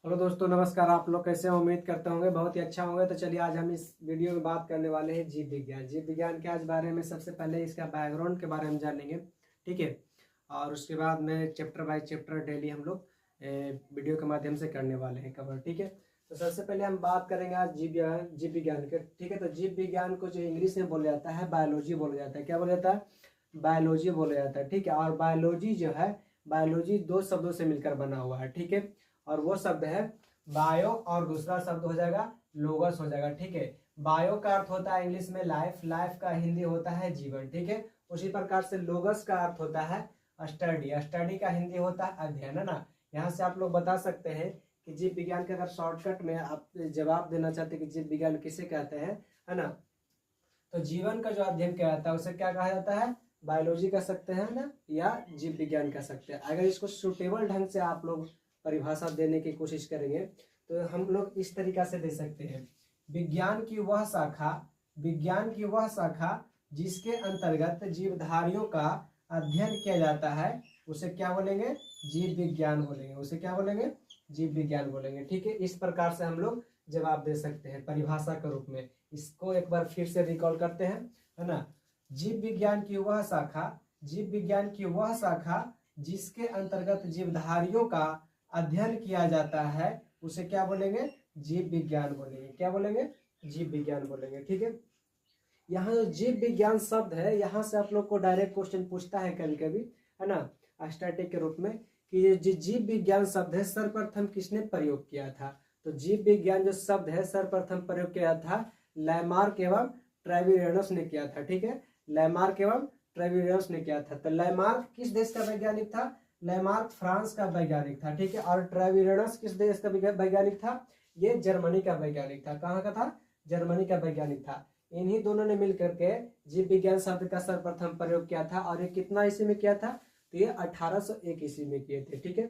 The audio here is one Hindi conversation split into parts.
हेलो दोस्तों, नमस्कार। आप लोग कैसे हैं? उम्मीद करते होंगे बहुत ही अच्छा होंगे। तो चलिए आज हम इस वीडियो में बात करने वाले हैं जीव विज्ञान। जीव विज्ञान के आज बारे में सबसे पहले इसका बैकग्राउंड के बारे में जानेंगे, ठीक है। और उसके बाद में चैप्टर बाय चैप्टर डेली हम लोग वीडियो के माध्यम से करने वाले हैं कवर, ठीक है। तो सबसे पहले हम बात करेंगे आज जीव विज्ञान के, ठीक है। तो जीव विज्ञान को जो इंग्लिश में बोला जाता है बायोलॉजी बोला जाता है। क्या बोला जाता है? बायोलॉजी बोला जाता है, ठीक है। और बायोलॉजी जो है, बायोलॉजी दो शब्दों से मिलकर बना हुआ है, ठीक है। और वो शब्द है बायो और दूसरा शब्द हो जाएगा लोगस हो जाएगा, ठीक है। बायो का अर्थ होता है इंग्लिश में लाइफ, लाइफ का हिंदी होता है जीवन, ठीक है। उसी प्रकार से लोगस का अर्थ होता है स्टडी, स्टडी का हिंदी होता है अध्ययन, है ना। यहाँ से आप लोग बता सकते हैं कि जीव विज्ञान के अगर शॉर्टकट में आप जवाब देना चाहते हैं कि जीव विज्ञान किसे कहते हैं, है ना। तो जीवन का जो अध्ययन किया जाता है उसे क्या कहा जाता है? बायोलॉजी कह सकते हैं ना, या जीव विज्ञान कह सकते हैं। अगर इसको सुटेबल ढंग से आप लोग परिभाषा देने की कोशिश करेंगे तो हम लोग इस तरीका से दे सकते हैं। विज्ञान की वह शाखा, विज्ञान की वह शाखा जिसके अंतर्गत जीवधारियों का अध्ययन किया जाता है उसे क्या बोलेंगे? जीव विज्ञान बोलेंगे। उसे क्या बोलेंगे? जीव विज्ञान बोलेंगे, ठीक है। इस प्रकार से हम लोग जवाब दे सकते हैं परिभाषा के रूप में। इसको एक बार फिर से रिकॉल करते हैं, है ना। जीव विज्ञान की वह शाखा, जीव विज्ञान की वह शाखा जिसके अंतर्गत जीवधारियों का अध्ययन किया जाता है उसे क्या बोलेंगे? जीव विज्ञान बोलेंगे। क्या बोलेंगे? जीव विज्ञान बोलेंगे, ठीक है। यहाँ जो जीव विज्ञान शब्द है, यहाँ से आप लोग को डायरेक्ट क्वेश्चन पूछता है कभी कभी, है ना, स्टैटिक के रूप में, कि ये जो जीव विज्ञान शब्द है सर्वप्रथम किसने प्रयोग किया था। तो जीव विज्ञान जो शब्द है सर्वप्रथम प्रयोग किया था लैमार्क एवं ट्रेवियनस ने किया था, ठीक है। लैमार्क एवं ट्रेवियनस ने किया था। तो लैमार्क किस देश का वैज्ञानिक था? लैमार्क फ्रांस का वैज्ञानिक था, ठीक है। और ट्रेवियनस किस देश का वैज्ञानिक था? ये जर्मनी का वैज्ञानिक था। कहाँ का था? जर्मनी का वैज्ञानिक था। इन्हीं दोनों ने मिलकर के जीव विज्ञान शब्द का सर्वप्रथम प्रयोग किया था। और ये कितना ईस्वी में किया था? तो ये 1801 ईस्वी में किए थे, ठीक है।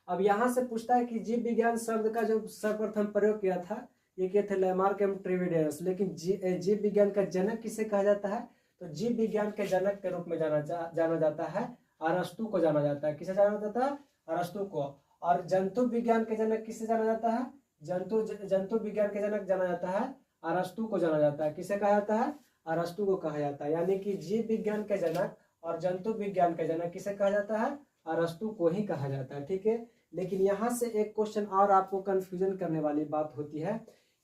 अब यहाँ से पूछता है कि जीव विज्ञान शब्द का जो सर्वप्रथम प्रयोग किया था ये किए थे लैमार्क एवं ट्रेविडियस। लेकिन जीव विज्ञान का जनक किसे कहा जाता है? तो जीव विज्ञान के जनक के रूप में जाना जाता है अरस्तु को जाना जाता है। किसे जाना जाता है? अरस्तु को। और जंतु विज्ञान के जनक किसे जाना जाता है? जंतु विज्ञान के जनक जाना जाता है अरस्तु को जाना जाता है। किसे कहा जाता है? अरस्तु को कहा जाता है। यानी कि जीव विज्ञान के जनक और जंतु विज्ञान के जनक किसे कहा जाता है? अरस्तु को ही कहा जाता है, ठीक है। लेकिन यहाँ से एक क्वेश्चन और आपको कंफ्यूजन करने वाली बात होती है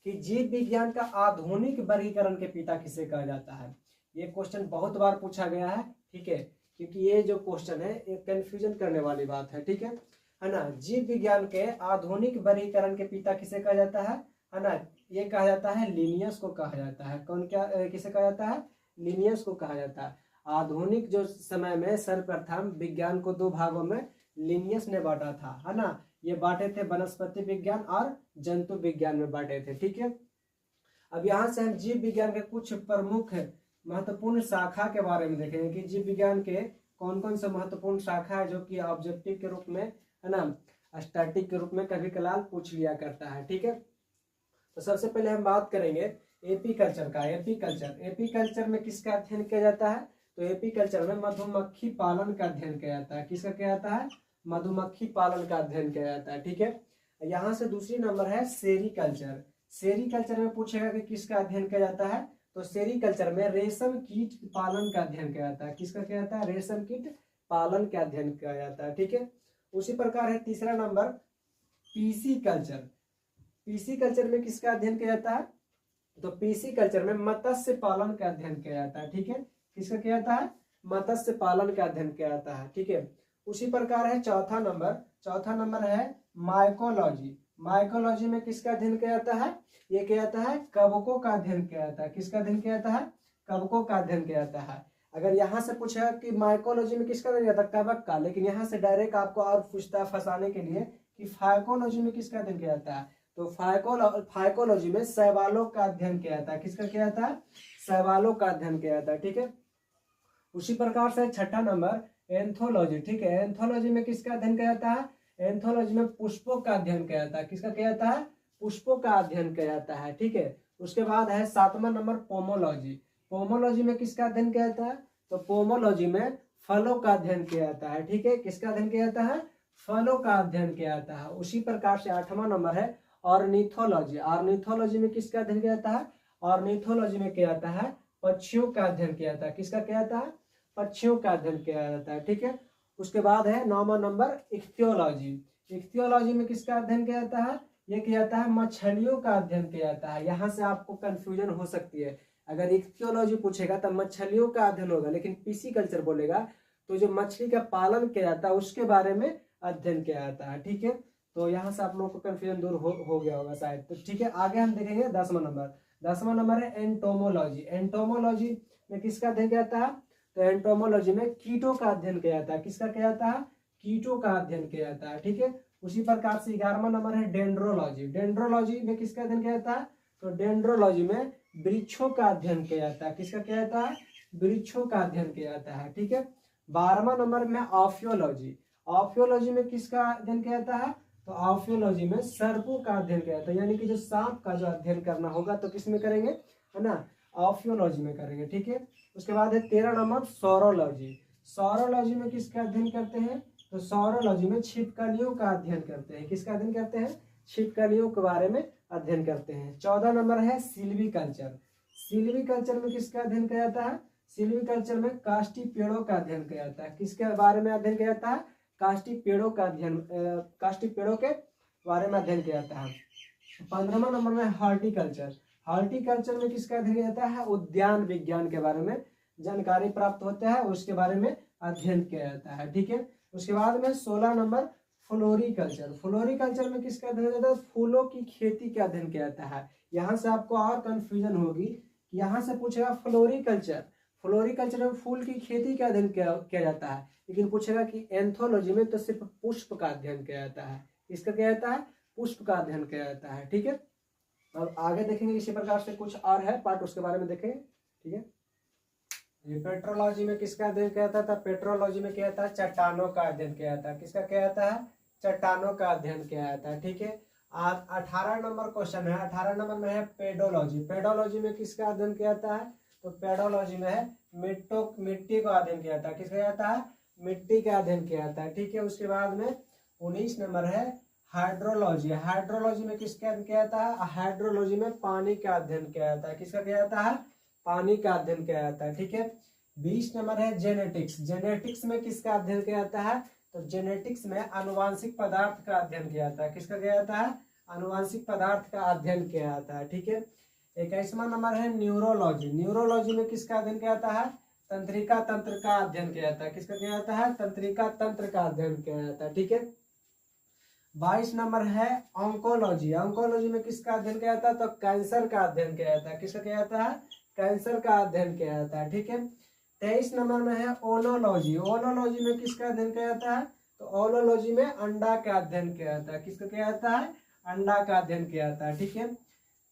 कि जीव विज्ञान का आधुनिक वर्गीकरण के पिता किसे कहा जाता है। ये क्वेश्चन बहुत बार पूछा गया है, ठीक है। क्योंकि ये जो क्वेश्चन है ये कंफ्यूजन करने वाली बात है, ठीक है ना। जीव विज्ञान के आधुनिक वर्गीकरण के पिता किसे कहा जाता है ना। ये कहा जाता है लिनियस को कहा जाता है। कौन क्या किसे कहा जाता है? लिनियस को कहा जाता है। आधुनिक जो समय में सर्वप्रथम विज्ञान को दो भागों में लिनियस ने बांटा था, है ना। ये बांटे थे वनस्पति विज्ञान और जंतु विज्ञान में बांटे थे, ठीक है। अब यहाँ से हम जीव विज्ञान के कुछ प्रमुख महत्वपूर्ण शाखा के बारे में देखेंगे कि जीव विज्ञान के कौन कौन से महत्वपूर्ण शाखा है जो कि ऑब्जेक्टिव के रूप में, है ना, स्टैटिक के रूप में कभी कलाल पूछ लिया करता है, ठीक है। तो सबसे पहले हम बात करेंगे एपीकल्चर का। एपीकल्चर में किसका अध्ययन किया जाता है? तो एपीकल्चर में मधुमक्खी पालन का अध्ययन किया जाता है। किसका किया जाता है? मधुमक्खी पालन का अध्ययन किया जाता है, ठीक है। यहाँ से दूसरी नंबर है सेरीकल्चर। सेरीकल्चर में पूछेगा कि किसका अध्ययन किया जाता है। तो सेरीकल्चर में रेशम कीट पालन का अध्ययन किया जाता है। किसका किया जाता है? रेशम कीट पालन का अध्ययन किया जाता है, ठीक है। उसी प्रकार है तीसरा number PC culture. PC culture में किसका अध्ययन किया जाता है? तो पीसी कल्चर में मत्स्य पालन का अध्ययन किया जाता है, ठीक है। किसका किया जाता है? मत्स्य पालन का अध्ययन किया जाता है, ठीक है। उसी प्रकार है चौथा नंबर है माइकोलॉजी। माइकोलॉजी में किसका अध्ययन किया जाता है? ये किया जाता है कवकों का अध्ययन किया जाता है। किसका अध्ययन किया जाता है? कवकों का अध्ययन किया जाता है। अगर यहाँ से पूछा कि माइकोलॉजी में किसका अध्ययन किया जाता है? कवक का। लेकिन यहाँ से डायरेक्ट आपको और पूछता है फंसाने के लिए कि फाइकोलॉजी में किसका अध्ययन किया जाता है। तो फाइकोलॉजी में शैवालों का अध्ययन किया जाता है। किसका किया जाता है? शैवालों का अध्ययन किया जाता है, ठीक है। उसी प्रकार से छठा नंबर एंथोलॉजी, ठीक है। एंथोलॉजी में किसका अध्ययन किया जाता है? एंथोलॉजी में पुष्पों का अध्ययन किया जाता है। किसका किया जाता है? पुष्पों का अध्ययन किया जाता है, ठीक है। उसके बाद है सातवां नंबर पोमोलॉजी। पोमोलॉजी में किसका अध्ययन किया जाता है? तो पोमोलॉजी में फलों का अध्ययन किया जाता है, ठीक है। किसका अध्ययन किया जाता है? फलों का अध्ययन किया जाता है। उसी प्रकार से 8वां नंबर है ऑर्निथोलॉजी। ऑर्निथोलॉजी में किसका अध्ययन किया जाता है? ऑर्निथोलॉजी में किया जाता है पक्षियों का अध्ययन किया जाता है। किसका किया जाता है? पक्षियों का अध्ययन किया जाता है। ठीक है। उसके बाद है 9वां नंबर इख्तियोलॉजी। इख्तियोलॉजी में किसका अध्ययन किया जाता है? ये किया जाता है मछलियों का अध्ययन किया जाता है। यहाँ से आपको कंफ्यूजन हो सकती है, अगर इख्तियोलॉजी पूछेगा तो मछलियों का अध्ययन होगा, लेकिन पिसिकल्चर बोलेगा तो जो मछली का पालन किया जाता है उसके बारे में अध्ययन किया जाता है। ठीक है। तो यहाँ से आप लोगों को कंफ्यूजन दूर हो गया होगा शायद। तो ठीक है, आगे हम देखेंगे 10वां नंबर। 10वां नंबर है एंटोमोलॉजी। एंटोमोलॉजी में किसका अध्ययन किया जाता है? तो एंटोमोलॉजी में कीटों का अध्ययन किया जाता है। किसका किया जाता है? कीटों का अध्ययन किया जाता है। ठीक है। उसी प्रकार से 11वां नंबर है डेंड्रोलॉजी। डेंड्रोलॉजी में किसका अध्ययन किया जाता है? तो डेंड्रोलॉजी में वृक्षों का अध्ययन किया जाता है। किसका किया जाता है? वृक्षों का अध्ययन किया जाता है। ठीक है। 12वां नंबर में ऑफियोलॉजी। ऑफियोलॉजी में किसका अध्ययन किया जाता है? तो ऑफियोलॉजी में सर्पों का अध्ययन किया जाता है, यानी कि जो सांप का जो अध्ययन करना होगा तो किस में करेंगे, है ना, ऑफियोलॉजी में करेंगे। ठीक है। उसके बाद है 13 नंबर सौरोलॉजी। सौरोलॉजी में किसका अध्ययन करते हैं? तो सौरोलॉजी में छिपकलियों का अध्ययन करते हैं। किसका अध्ययन करते हैं? छिपकलियों के बारे में अध्ययन करते हैं। 14 नंबर है सिल्वीकल्चर। सिल्वीकल्चर में किसका अध्ययन किया जाता है? सिल्वीकल्चर में काष्ठी पेड़ों का अध्ययन किया जाता है। किसके बारे में अध्ययन किया जाता है? काष्ठी पेड़ों का अध्ययन, काष्ठी पेड़ों के बारे में अध्ययन किया जाता है। 15वां नंबर में हॉर्टिकल्चर। हॉर्टिकल्चर में किसका अध्ययन किया जाता है? उद्यान विज्ञान के बारे में जानकारी प्राप्त होता है, उसके बारे में अध्ययन किया जाता है। ठीक है। उसके बाद में 16 नंबर फ्लोरिकल्चर। फ्लोरिकल्चर में किसका अध्ययन किया जाता है? फूलों की खेती का अध्ययन किया जाता है। यहाँ से आपको और कंफ्यूजन होगी, यहाँ से पूछेगा फ्लोरिकल्चर, फ्लोरिकल्चर में फूल की खेती का अध्ययन किया जाता है, लेकिन पूछेगा कि एंथोलॉजी में तो सिर्फ पुष्प का अध्ययन किया जाता है। इसका क्या जाता है? पुष्प का अध्ययन किया जाता है। ठीक है। अब आगे देखेंगे इसी प्रकार से कुछ और है पार्ट, उसके बारे में देखेंगे। ठीक है। ये पेट्रोलॉजी में किसका अध्ययन किया जाता था? पेट्रोलॉजी में क्या था? चट्टानों का अध्ययन किया जाता है। किसका किया जाता है? चट्टानों का अध्ययन किया जाता है। ठीक है। 18 नंबर क्वेश्चन है। 18 नंबर में है पेडोलॉजी। पेडोलॉजी में किसका अध्ययन किया जाता है? तो पेडोलॉजी में है मिट्टी का अध्ययन किया जाता है। किसका जाता है? मिट्टी का अध्ययन किया जाता है। ठीक है। उसके बाद में 19 नंबर है हाइड्रोलॉजी। हाइड्रोलॉजी में किसका अध्ययन किया जाता है? हाइड्रोलॉजी में पानी का अध्ययन किया जाता है। किसका किया जाता है? पानी का अध्ययन किया जाता है। ठीक है। 20 नंबर है जेनेटिक्स। जेनेटिक्स में किसका अध्ययन किया जाता है? तो जेनेटिक्स में आनुवांशिक पदार्थ का अध्ययन किया जाता है। किसका किया जाता है? आनुवांशिक पदार्थ का अध्ययन किया जाता है। ठीक है। 21वां नंबर है न्यूरोलॉजी। न्यूरोलॉजी में किसका अध्ययन किया जाता है? तंत्रिका तंत्र का अध्ययन किया जाता है। किसका किया जाता है? तंत्रिका तंत्र का अध्ययन किया जाता है। ठीक है। 22 नंबर है ऑन्कोलॉजी। ऑन्कोलॉजी में किसका अध्ययन किया जाता है? तो कैंसर का अध्ययन किया जाता है। किसका किया जाता है? कैंसर का अध्ययन किया जाता है। ठीक है। 23 नंबर में है ओलोलॉजी। ओलोलॉजी में किसका अध्ययन किया जाता है? तो ओलोलॉजी में अंडा का अध्ययन किया जाता है। किसका किया जाता है? अंडा का अध्ययन किया जाता है। ठीक है।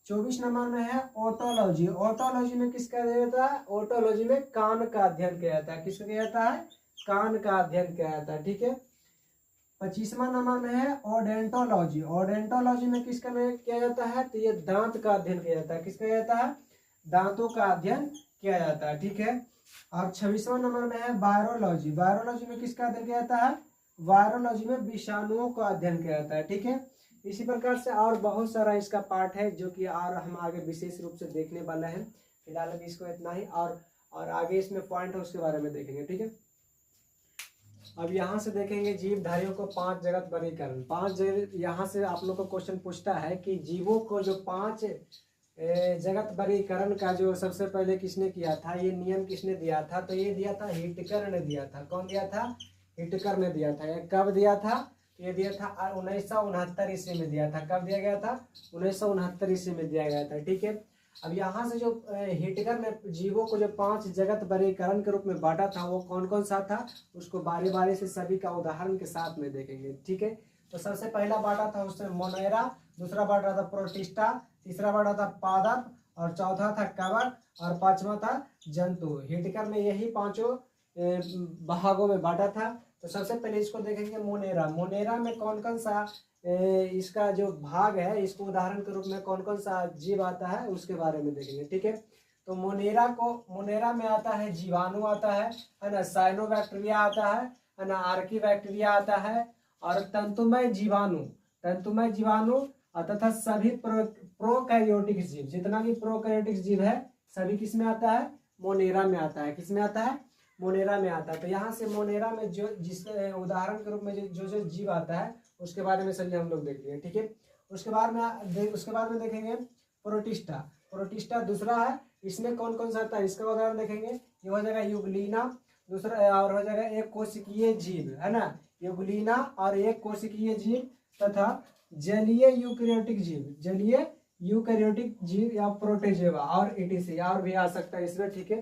24 नंबर में है ओटोलॉजी। ओटोलॉजी में किसका अध्ययन होता है? ओटोलॉजी में कान का अध्ययन किया जाता है। किसका किया जाता है? कान का अध्ययन किया जाता है। ठीक है। 25वां नंबर में है ओडेंटोलॉजी। ओडेंटोलॉजी में किसका में किया जाता है? तो ये दांत का अध्ययन किया जाता है। किसका किया जाता है? दांतों का अध्ययन किया जाता है। ठीक है। और 26वां नंबर में है वायरोलॉजी। वायरोलॉजी में किसका अध्ययन किया जाता है? वायरोलॉजी में विषाणुओं का अध्ययन किया जाता है। ठीक है। इसी प्रकार से और बहुत सारा इसका पार्ट है जो कि और हम आगे विशेष रूप से देखने वाले हैं। फिलहाल अभी इसको इतना ही, और आगे इसमें पॉइंट है उसके बारे में देखेंगे। ठीक है। अब यहाँ से देखेंगे जीवधारियों को 5 जगत वर्गीकरण। 5 जगत, यहाँ से आप लोग को क्वेश्चन पूछता है कि जीवों को जो 5 जगत वर्गीकरण का जो सबसे पहले किसने किया था, ये नियम किसने दिया था? तो ये दिया था हिटकर ने दिया था। कौन दिया था? हिटकर ने दिया था। ये कब दिया था? ये दिया था 1969 ईस्वी में दिया था। कब दिया गया था? 1969 ईस्वी में दिया गया था। ठीक है। अब यहाँ से जो हिटकर ने जीवों को जो 5 जगत वर्गीकरण के रूप में बांटा था वो कौन कौन सा था, उसको बारी बारी से सभी का उदाहरण के साथ में देखेंगे। ठीक है। तो सबसे पहला बांटा था उसने मोनेरा, दूसरा बांटा था प्रोटिस्टा, तीसरा बांटा था पादप, और चौथा था कवक, और 5वां था जंतु। हिटकर ने यही 5 भागों में बांटा था। तो सबसे पहले इसको देखेंगे मोनेरा। मोनेरा में कौन कौन सा इसका जो भाग है, इसको उदाहरण के रूप में कौन कौन सा जीव आता है उसके बारे में देखेंगे। ठीक है। तो मोनेरा में आता है जीवाणु आता है ना, साइनोबैक्टीरिया आता है ना, आर्की बैक्टीरिया आता है, और तंतुमय जीवाणु तथा सभी प्रोकैरियोटिक जीव, जितना भी प्रोकैरियोटिक जीव है सभी किस में आता है, मोनेरा में आता है। किस में आता है, मोनेरा में आता है। तो यहाँ से मोनेरा में जो जिस उदाहरण के रूप में जो जो जीव आता है उसके बारे में चलिए हम लोग देख लिए, ठीक है। उसके बाद में देखेंगे प्रोटिस्टा दूसरा है। इसमें कौन कौन सा आता है इसका उदाहरण देखेंगे। ये हो जाएगा यूग्लिना, दूसरा और हो जाएगा एक कोशिकीय जीव, है ना, यूग्लिना और एक कोशिकीय जीव तथा जलीय यूकैरियोटिक जीव या प्रोटोजोआ और ईटीसी और भी आ सकता है इसमें, ठीक है।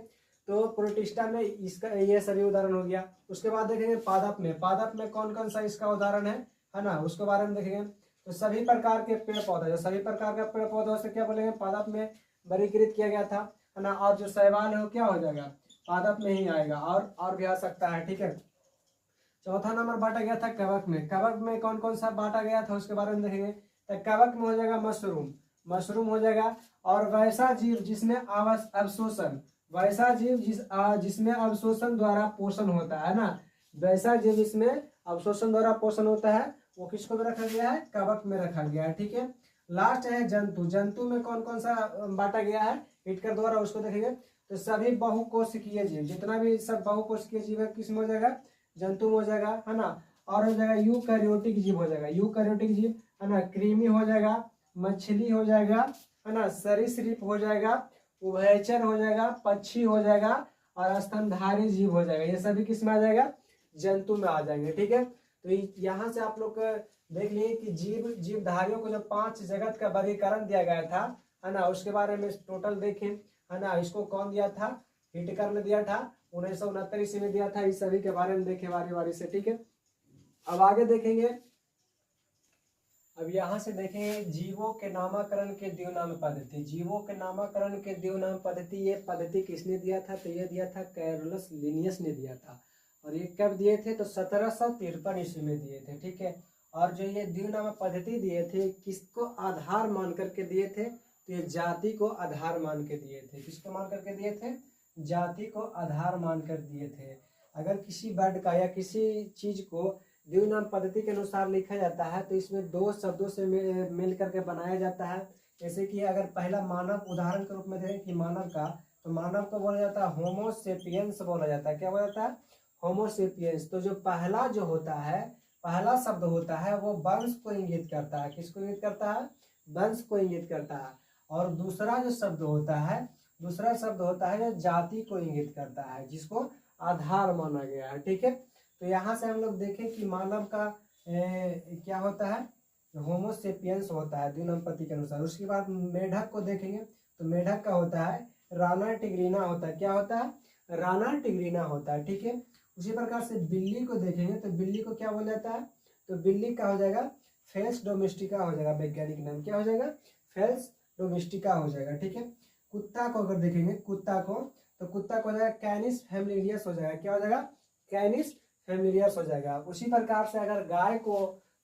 तो प्रोटिस्टा में इसका ये सभी उदाहरण हो गया। उसके बाद देखेंगे पादप में कौन कौन सा इसका उदाहरण है ना, उसके बारे में देखेंगे। तो सभी प्रकार के पेड़ पौधे, सभी प्रकार के पेड़ पौधों से क्या बोलेंगे, पादप में वर्गीकृत किया गया था, है ना। और जो शैवाल है वो क्या हो जाएगा, पादप में ही आएगा और भी आ सकता है, ठीक है। चौथा नंबर बांटा गया था कवक में कौन कौन सा बांटा गया था उसके बारे में देखेंगे। तो कवक में हो जाएगा मशरूम हो जाएगा। और वैसा जीव जिसमें अवशोषण, वैसा जीव जिसमें अवशोषण द्वारा पोषण होता है ना, वैसा जीव जिसमें अवशोषण द्वारा पोषण होता है वो किसको में रखा गया है, कवक में रखा गया है, ठीक है। लास्ट है जंतु में कौन कौन सा बांटा गया है हिटकर द्वारा, उसको देखेंगे। तो सभी बहुकोशिकीय जीव, जितना भी सब बहुकोशिकीय जीव है किस में हो जाएगा, जंतु में हो जाएगा, है ना। और हो जाएगा यूकैरियोटिक जीव हो जाएगा, यूकैरियोटिक जीव, है ना। कृमि हो जाएगा, मछली हो जाएगा, है ना, सरीसृप हो जाएगा, उभयचर हो जाएगा, पक्षी हो जाएगा और स्तनधारी जीव हो जाएगा। ये सभी किस में आ जाएगा, जंतु में आ जाएंगे, ठीक है। तो यहाँ से आप लोग देख लिए कि जीवधारियों को जो 5 जगत का वर्गीकरण दिया गया था, है ना, उसके बारे में टोटल देखें, है ना। इसको कौन दिया था, हिटकर ने दिया था, 1969 ईस्वी में दिया था। इस सभी के बारे में देखें बारी बारी से, ठीक है। अब आगे देखेंगे, अब यहाँ से देखेंगे जीवों के नामकरण के द्विनाम पद्धति। जीवों के नामकरण के द्विनाम पद्धति, ये पद्धति किसने दिया था, तो ये दिया था कैरोलस लिनियस ने दिया था। और ये कब दिए थे, तो 1753 ईस्वी में दिए थे, ठीक है। और जो ये द्विनाम पद्धति दिए थे किसको आधार मान करके दिए थे, तो ये जाति को आधार मान के दिए थे। किसको मान करके दिए थे, जाति को आधार मान कर दिए थे। अगर किसी वर्ड का या किसी चीज को द्विनाम पद्धति के अनुसार लिखा जाता है तो इसमें 2 शब्दों से मिल करके बनाया जाता है। जैसे कि अगर पहला मानव उदाहरण के रूप में देखें कि मानव का, तो मानव को बोला जाता है होमो सेपियंस बोला जाता है। क्या बोला जाता है, होमो सेपियंस। तो जो पहला जो होता है, पहला शब्द होता है वो वंश को इंगित करता है। किसको इंगित करता है, वंश को इंगित करता है। और दूसरा जो शब्द होता है, दूसरा शब्द होता है जो जाति को इंगित करता है, जिसको आधार माना गया है, ठीक है। तो यहाँ से हम लोग देखें कि मानव का क्या होता है, होमो सेपियंस होता है द्विनाम पद्धति के अनुसार। उसके बाद मेढक को देखेंगे तो मेढक का होता है राना टिग्रीना होता है। क्या होता है, राना टिग्रीना होता है, ठीक है। उसी प्रकार से बिल्ली को देखेंगे तो बिल्ली को क्या बोला जाता है, तो बिल्ली का हो जाएगा फेल्स डोमेस्टिका हो जाएगा, वैज्ञानिक नाम क्या हो जाएगा, फेल्स डोमेस्टिका हो जाएगा, ठीक है। कुत्ता को अगर देखेंगे, कुत्ता को, तो कुत्ता को हो जाएगा कैनिस फैमिलियस हो जाएगा। क्या हो जाएगा, कैनिस फैमिलियस हो जाएगा। उसी प्रकार से अगर गाय को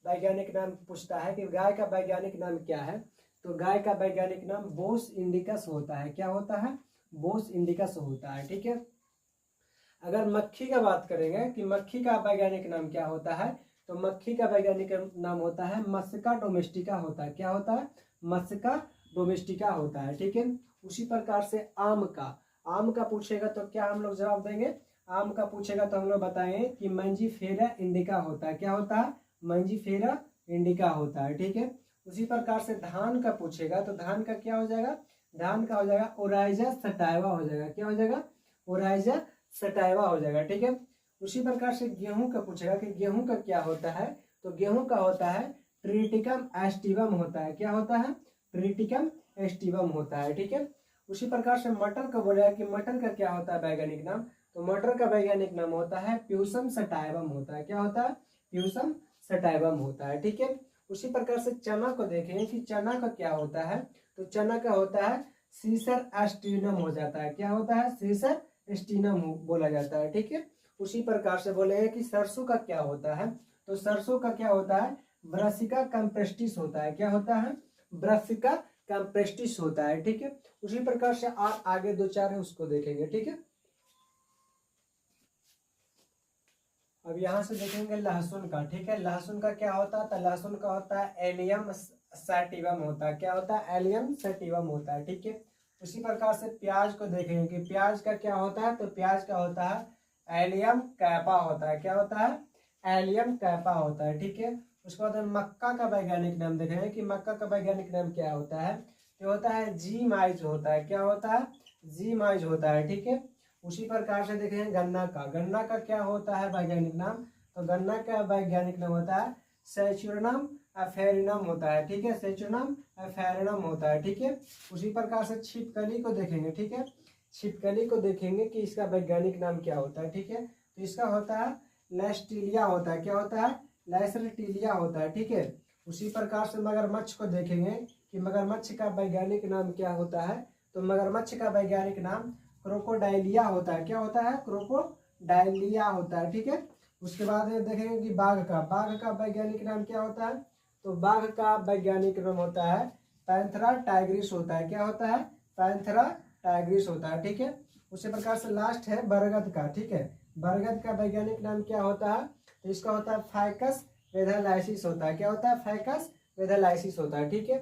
वैज्ञानिक नाम पूछता है कि गाय का वैज्ञानिक नाम क्या है, तो गाय का वैज्ञानिक नाम बोस इंडिकस होता है। क्या होता है, बोस इंडिकस होता है, ठीक है। अगर मक्खी का बात करेंगे कि मक्खी का वैज्ञानिक नाम क्या होता है, तो मक्खी का वैज्ञानिक नाम होता है मस्का डोमेस्टिका होता है। क्या होता है, मस्का डोमेस्टिका होता है, ठीक है। उसी प्रकार से आम का पूछेगा तो क्या हम लोग जवाब देंगे, आम का पूछेगा तो हम लोग बताएंगे कि मंजीफेरा इंडिका होता है। क्या होता है, मंजीफेरा इंडिका होता है, ठीक है। उसी प्रकार से धान का पूछेगा तो धान का क्या हो जाएगा, धान का हो जाएगा ओराइजा सटाइवा हो जाएगा। क्या हो जाएगा, ओराइजा सटाइवा हो जाएगा, ठीक है। उसी प्रकार से गेहूं का पूछेगा कि गेहूं का क्या होता है, तो गेहूं का होता है ट्रिटिकम एस्टिवम होता है। क्या होता है, ट्रिटिकम एस्टिवम होता है, ठीक है। उसी प्रकार से मटर का बोलेगा कि मटर का क्या होता है वैज्ञानिक नाम, तो मटर का वैज्ञानिक नाम होता है प्यूसम सटाइवम होता है। क्या होता है, प्यूसम सटाइवम होता है, ठीक है। उसी प्रकार से चना को देखें कि चना का क्या होता है, तो चना का होता है सीसर एस्टिनम हो जाता है। क्या होता है, सीसर एस्टिनम बोला जाता है, ठीक है। उसी प्रकार से बोले कि सरसों का क्या होता है, तो सरसों का क्या होता है ब्रासिका कैम्प्रेस्टिस होता है। क्या होता है, ब्रासिका कैम्प्रेस्टिस होता है, ठीक है। उसी प्रकार से आगे 2-4 है उसको देखेंगे, ठीक है। अब यहाँ से देखेंगे लहसुन का, ठीक है। लहसुन का क्या होता है, तो लहसुन का होता है एलियम सैटिवम होता है। क्या होता है, एलियम सैटिवम होता है, ठीक है। उसी प्रकार से प्याज को देखेंगे कि प्याज का क्या होता है, तो प्याज का होता है एलियम कैपा होता है। क्या होता है, एलियम कैपा होता है, ठीक है। उसके बाद मक्का का वैज्ञानिक नाम देखेंगे कि मक्का का वैज्ञानिक नाम क्या होता है, तो होता है जी माइज होता है। क्या होता है, जी माइज होता है, ठीक है। उसी प्रकार से देखेंगे गन्ना का, गन्ना का क्या होता है वैज्ञानिक नाम, तो गन्ना का वैज्ञानिक नाम होता है सेचुरनम एफेरिनम होता है, ठीक है। सेचुरनम एफेरिनम होता है, ठीक है। उसी प्रकार से छिपकली को देखेंगे, ठीक है। छिपकली को देखेंगे कि इसका वैज्ञानिक नाम क्या होता है, ठीक है। तो इसका होता है लेस्टीलिया होता है। क्या होता है, लेस्टीलिया होता है, ठीक है। उसी प्रकार से मगरमच्छ को देखेंगे कि मगरमच्छ का वैज्ञानिक नाम क्या होता है, तो मगरमच्छ का वैज्ञानिक नाम क्रोकोडाइलिया होता है। क्या होता है, क्रोकोडाइलिया होता है, ठीक है। उसके बाद देखेंगे कि बाघ का वैज्ञानिक नाम क्या होता है, तो बाघ का वैज्ञानिक नाम होता है पैंथेरा टाइग्रिस होता है। क्या होता है, पैंथेरा टाइग्रिस होता है, ठीक है। उसी प्रकार से लास्ट है बरगद का, ठीक है। बरगद का वैज्ञानिक नाम क्या होता है, तो इसका होता है फाइकस वेधालाइसिस होता है। क्या होता है, फाइकस वेधालाइसिस होता है, ठीक है।